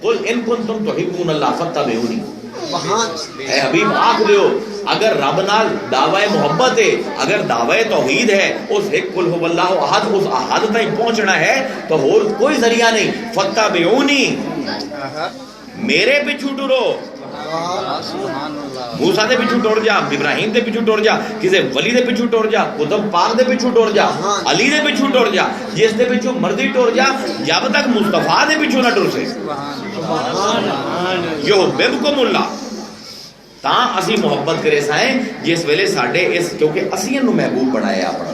قل ان کنتم تحبون اللہ فاتبعونی، اے حبیب آکھ دیو اگر رب نال دعوی محبت ہے، اگر دعوی توحید ہے، اس ایک قل هو اللہ احد، اس احد تک پہنچنا ہے تو اور کوئی ذریعہ نہیں. فاتبعونی، میرے پیچھو ٹرو. موسیٰ دے پیچھو ٹر جا، ابراہیم دے پیچھو ٹر جا، کسی ولی دے پیچھو ٹر جا، کتب پاک دے پیچھو ٹر جا، علی دے پیچھو ٹر جا، جس دے پیچھو مرضی ٹر جا، جب تک مصطفیٰ دے پیچھو نہ ٹر سے. یحببکم اللہ، تاں اسی محبت کرے سائیں جس ویلے ساڑھے اس، کیونکہ اسی انہوں محبوب بنایا اپنا،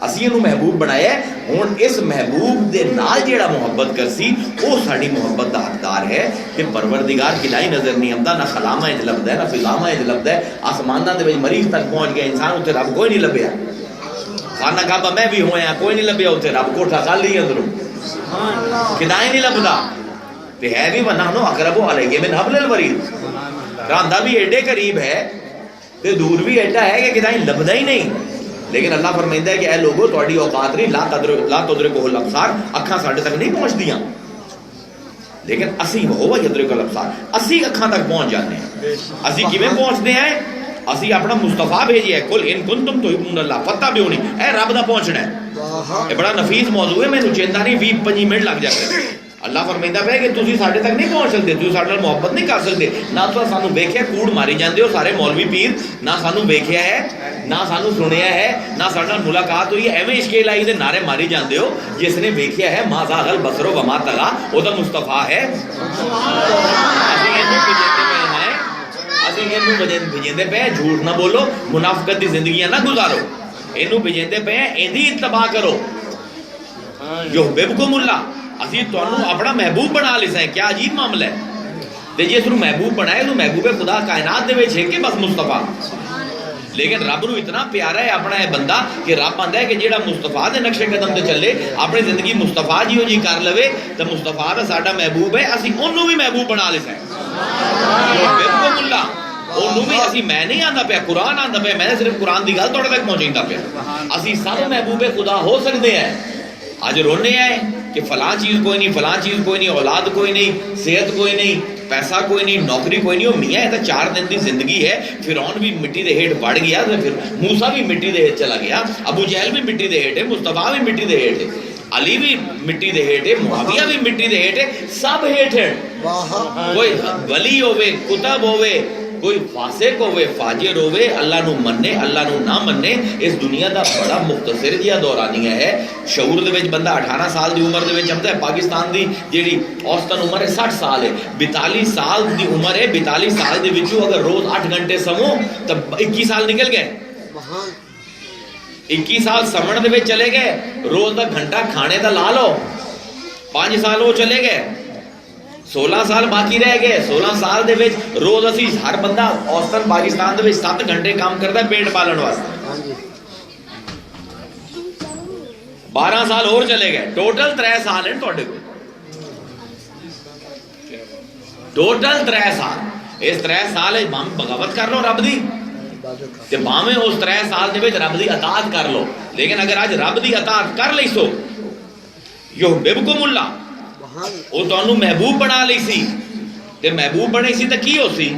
اسی انہوں محبوب بنایا ہے. ہون اس محبوب دے نال جیڑا محبت کرسی وہ ساڑی محبت دا حقدار ہے کہ پروردگار کلائی نظر نہیں آمدا، نہ خلامہ اج لبدا ہے نہ فضامہ اج لبدا ہے. آسمانہ دے وچ مریض تک پہنچ گیا انسان، اتنے رب کوئی نہیں لبیا. خانہ کعبہ میں بھی ہویا کوئی نہیں لبیا، اتنے رب کوٹھا خالی اندروں کدائیں نہیں لبدا. تے ہے بھی وَنَحْنُ أَقْرَبُ عَلَيْهِ مِنْ حَبْلِ الْوَرِيدِ، راندہ بھی ایڈے قریب ہے تے دور بھی ایڈا ہے کہ کدائیں لبدا ہی نہیں. لیکن اللہ فرمائندہ ہے کہ اے لوگو تہاڈی اوقات نہیں، لا تدرکہ الابصار، اکھاں ساڈے تک نہیں پہنچ دیاں، لیکن اسی وہ یدرک الابصار، اسی اکھاں تک پہنچ جاتے ہیں. اسی کیویں پہنچتے ہیں؟ اسی اپنا مصطفیٰ بھیجیا ہے، قل ان کنتم تحبون اللہ فاتبعونی، اے رب دا پہنچنا ہے. یہ بڑا نفیس موضوع ہے، مینوں چیندا نہیں 20-25 منٹ لگ جاتے ہیں. اللہ فرمائندہ ہے کہ تسی ساڈے تک نہیں پہنچ سکتے، تسی ساڈے نال محبت نہیں کر سکتے. نہ تو سانو ویکھیا کوڑ ماری جاندے ہو سارے مولوی پیر، نہ سانو ویکھیا ہے، نہ سانو سنیا ہے، نہ ساڈے نال ملاقات ہوئی ہے. ایویں عشق الہی دے نعرے ماری جاندے ہو. جس نے ویکھیا ہے ما زاغ البصر وما طغى، او دا مصطفیٰ ہے. اسی اینو بھیجندے پے، جھوٹ نہ بولو، منافقت دی زندگیاں نہ گزارو، اینو بھیجندے پے ایندی اتباع کرو. یحببکم اللہ، اسی تانوں اپنا محبوب بنا لیسا ہے. کیا عجیب معاملہ ہے. تے جس نو محبوب بنائے تو محبوب خدا کائنات دے وچ ہے کہ بس مصطفیٰ. لیکن رب نو اتنا پیارا ہے اپنا ہے بندہ کہ رب آندا ہے کہ جیڑا مصطفیٰ دے نقشے قدم تے چلے، اپنی زندگی مصطفیٰ جیو جی کر لوے تے مصطفیٰ دا ساڈا محبوب ہے، اسی اونوں بھی محبوب بنا لیسا ہے. یحببکم اللہ، اونوں بھی اسی، میں نہیں آندا پیا، قرآن آندا پیا، میں نے صرف قرآن دی گل تہاڈے تک پہنچایندا پیا. اسی سب محبوب خدا ہو سکتے ہیں. آج رونے آئے کہ فلاں چیز کوئی نہیں، فلاں چیز کوئی نہیں، اولاد کوئی نہیں، صحت کوئی نہیں، پیسہ کوئی نہیں، نوکری کوئی نہیں. وہ میاں ہے تو 4 دن کی زندگی ہے. فرعون بھی مٹی دے ہیٹ بڑھ گیا، پھر موسیٰ بھی مٹی دے ہیٹ چلا گیا، ابو جہل بھی مٹی دے ہیٹ ہے، مصطفیٰ بھی مٹی دے ہیٹ ہے، علی بھی مٹی دے ہیٹ ہے، معاویہ بھی مٹی دے ہیٹ ہے، سب ہیٹ ہے. کوئی ولی ہوئے، کتب ہوئے، کوئی فاسق ہوئے، فاجر ہوئے، اللہ نو مننے اللہ نو نہ مننے. اس دنیا دا بڑا مختصر جہا دورانیہ ہے. شعور دے وچ بندہ 18 سال دی عمر دے وچ جمدا ہے. پاکستان دی جیڑی اوسطن عمر ہے 60 سال ہے. 42 سال دی عمر ہے. 42 سال دے وچوں اگر روز 8 گھنٹے سمو تو 21 سال نکل گئے. 21 سال سمن دے وچ چلے گئے، روز دا گھنٹہ کھانے دا لا لو، 5 سال وہ چلے گئے، 16 سال باقی رہ گئے. 16 سال دے وچ روز اسی ہر بندہ اوسطن پاکستان دے وچ 7 گھنٹے کام کرتا ہے پیٹ پالن واسطے. 12 سال اور چلے گئے، ٹوٹل 3 سال ہیں تہاڈے کول، ٹوٹل 3 سال. اس 3 سال بھاویں بغاوت کر لو رب دی تے بھاویں اس 3 سال دے وچ رب دی اطاعت کر لو. لیکن اگر اج رب دی اطاعت کر لیسو، یحببکم اللہ، وہ تانوں محبوب بنا لی سی. تے محبوب بنے سی تے کی ہو سی؟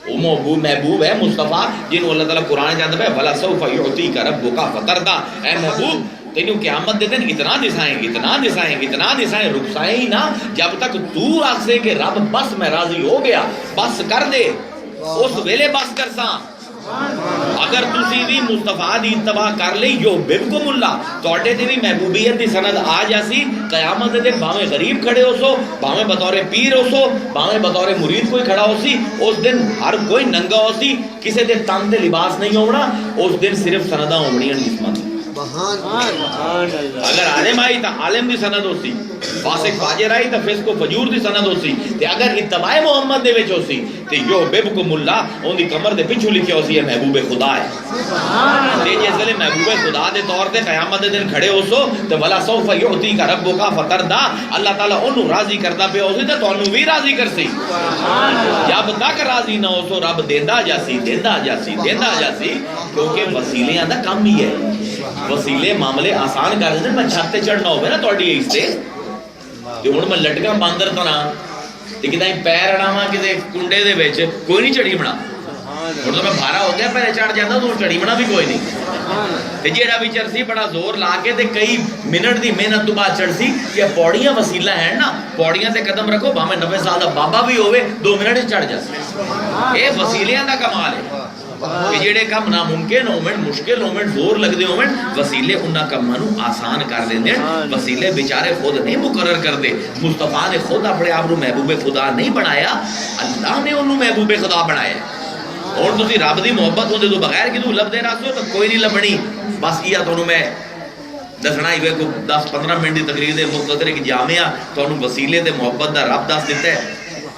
وہ محبوب ہے مصطفیٰ جنہوں اللہ تعالیٰ قرآن جانتا ہے وَلَسَوْفَ يُعْطِيكَ رَبُّكَ فَتَرْضَىٰ. اے محبوب تینوں قیامت دے دن اتنا دسائیں، اتنا دسائیں، اتنا دسائیں، رخصائیں ہی نہ جب تک تو آکھے کہ رب بس میں راضی ہو گیا، بس کر دے، اس ویلے بس کر ساں. اگر تسی بھی مصطفیٰ دی اتباع کر لئی، یحببکم اللہ، توڑے تے بھی محبوبیت دی سند آ جاسی. قیامت دے دن بھاویں غریب کھڑے ہو سو، بھاویں بطور پیر ہو سو، بھاویں بطور مرید کوئی کھڑا ہو سی، اس دن ہر کوئی ننگا ہو سی، کسے دے تن تے لباس نہیں ہونا. اس دن صرف سنداں ہونیاں جسماں. اگر عالم آئی تو عالم دی سند ہو سی، فاسق فاجر آئی تو فسق و فجور دی سند ہو سی. تے اگر اتباع محمد دے وچ ہو سی تے یحببکم اللہ اون دی کمر دے پیچھے لکھیا ہو سی محبوب خدا ہے. تے جس ویلے محبوب خدا دے طور تے قیامت دے دن کھڑے ہو سو تے ولا سوف یعطیک ربک فترضا، اللہ تعالیٰ اونوں راضی کردا پیا ہو سی تے تانوں بھی راضی کرسی. جب تک راضی نہ ہو سو رب دیندا جاسی، دیندا جاسی، دیندا جاسی. کیونکہ وسیلیاں دا کم ہی ہے. وسیلے معاملے آسان کر دیں. میں چھت تے چڑھنا ہوگا نا تہاڈی اس تے، تے ہن میں لٹکاں باندر کراں ਤੇ ਕਿਦਾਂ ਪੈਰ ਅੜਾਵਾਂ ਕਿਸੇ ਕੁੰਡੇ ਦੇ ਵਿੱਚ, ਕੋਈ ਨਹੀਂ ਚੜੀ ਬਣਾ। ਹੁਣ ਤਾਂ ਮੈਂ ਭਾਰਾ ਹੋ ਗਿਆ, ਪਹਿਲੇ ਚੜ ਜਾਂਦਾ ਤੂੰ ਚੜੀ ਬਣਾ ਵੀ ਕੋਈ ਨਹੀਂ। ਤੇ ਜਿਹੜਾ ਵੀ ਚੜਸੀ ਬੜਾ ਜ਼ੋਰ ਲਾ ਕੇ ਤੇ ਕਈ ਮਿੰਟ ਦੀ ਮਿਹਨਤ ਤੋਂ ਬਾਅਦ ਚੜਸੀ ਕਿ ਪੌੜੀਆਂ ਵਸੀਲਾ ਹੈ ਨਾ, ਪੌੜੀਆਂ ਤੇ ਕਦਮ ਰੱਖੋ ਭਾਵੇਂ 90 ਸਾਲ ਦਾ ਬਾਬਾ ਵੀ ਹੋਵੇ 2 ਮਿੰਟ ਚ ਚੜ ਜਾਸੀ। ਇਹ ਵਸੀਲਿਆਂ ਦਾ ਕਮਾਲ ਹੈ ਕਿ ਜਿਹੜੇ ਕੰਮ ਨਾਮੁਮਕਿਨ ਹੋਵਣ, ਮੁਸ਼ਕਿਲ ਹੋਵਣ, ਜ਼ੋਰ ਲੱਗਦੇ ਹੋਵਣ, ਵਸੀਲੇ ਉਹਨਾਂ ਕੰਮਾਂ ਨੂੰ ਆਸਾਨ ਕਰ ਦਿੰਦੇ ਹਨ। ਵਸੀਲੇ ਵਿਚਾਰੇ ਖੁਦ ਨਹੀਂ ਮੁਕਰਰ ਕਰਦੇ। ਮੁਸਤਫਾ ਨੇ ਖੁਦ ਆਪਣੇ ਆਪ ਨੂੰ ਮਹਿਬੂਬੇ ਖੁਦਾ ਨਹੀਂ ਬਣਾਇਆ, ਅੱਲਾਹ ਨੇ ਉਹਨੂੰ ਮਹਿਬੂਬੇ ਖੁਦਾ ਬਣਾਇਆ। ਹੁਣ ਤੁਸੀਂ ਰੱਬ ਦੀ ਮੁਹੱਬਤ ਹੁੰਦੇ ਤੋਂ ਬਗੈਰ ਕਿਦੋਂ ਲੱਭਦੇ ਰਸੋ ਤਾਂ ਕੋਈ ਨਹੀਂ ਲੱਭਣੀ। ਬਸ ਇਹ ਤੁਹਾਨੂੰ ਮੈਂ ਦੱਸਣਾ ਹੀ ਵੇਖੋ 10-15 ਮਿੰਟ ਦੀ ਤਕਰੀਰ ਦੇ ਮੁਖਤਸਰ ਇੱਕ ਜਾਮਿਆ ਤੁਹਾਨੂੰ ਵਸੀਲੇ ਤੇ ਮੁਹੱਬਤ ਦਾ ਰੱਬ ਦੱਸ ਦਿੱਤਾ ਹੈ।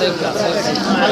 سے